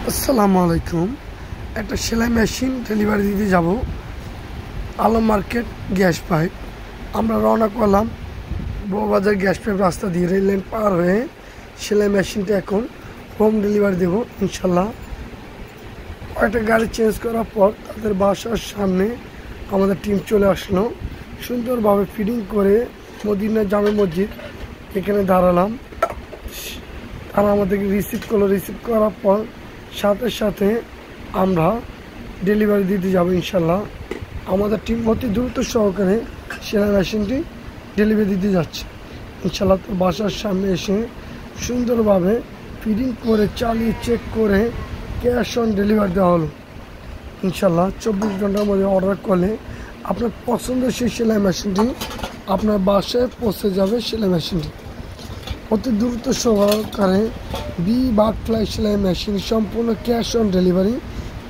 আসসালামু আলাইকুম। একটা সেলাই মেশিন ডেলিভারি দিতে যাব আলম মার্কেট গ্যাস পাইপ। আমরা রওনা করলাম বউবাজার গ্যাস পাইপ রাস্তা দিয়ে রেল লাইন পার হয়ে সেলাই মেশিনটা এখন হোম ডেলিভারি দেবো ইনশাল্লাহ। কয়েকটা গাড়ি চেঞ্জ করার পর তাদের বাসার সামনে আমাদের টিম চলে আসলো। সুন্দরভাবে ফিটিং করে মদিনা জামে মসজিদ এখানে দাঁড়ালাম। তারা আমাদেরকে রিসিভ করলো। রিসিভ করার পর সাথে সাথে আমরা ডেলিভারি দিতে যাব ইনশাল্লাহ। আমাদের টিম অতি দ্রুত সহকারে সেলাই মেশিনটি ডেলিভারি দিতে যাচ্ছে ইনশাল্লাহ। তো বাসার সামনে এসে সুন্দরভাবে ফিটিং করে চালিয়ে চেক করে ক্যাশ অন ডেলিভারি দেওয়া হলো ইনশাল্লাহ। 24 ঘন্টার মধ্যে অর্ডার করলে আপনার পছন্দের সেই সেলাই মেশিনটি আপনার বাসায় পৌঁছে যাবে। সেলাই মেশিনটি অতি দ্রুত সহকারে বাটারফ্লাই সেলাই মেশিন সম্পূর্ণ ক্যাশ অন ডেলিভারি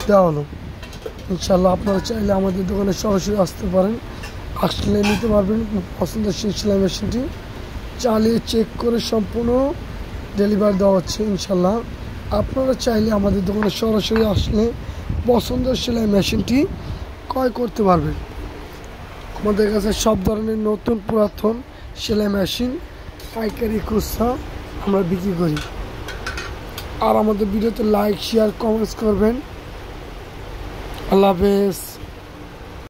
দেওয়া হলো ইনশাল্লাহ। আপনারা চাইলে আমাদের দোকানে সরাসরি আসতে পারেন, আসলে নিতে পারবেন পছন্দের সেই সেলাই মেশিনটি। চালিয়ে চেক করে সম্পূর্ণ ডেলিভারি দেওয়া হচ্ছে ইনশাল্লাহ। আপনারা চাইলে আমাদের দোকানে সরাসরি আসলে পছন্দের সেলাই মেশিনটি ক্রয় করতে পারবেন। আমাদের কাছে সব ধরনের নতুন পুরাতন সেলাই মেশিন পাইকারি খুচরা আমরা বিক্রি করি। আর আমাদের ভিডিওতে লাইক শেয়ার কমেন্টস করবেন। আল্লাহ হাফেজ।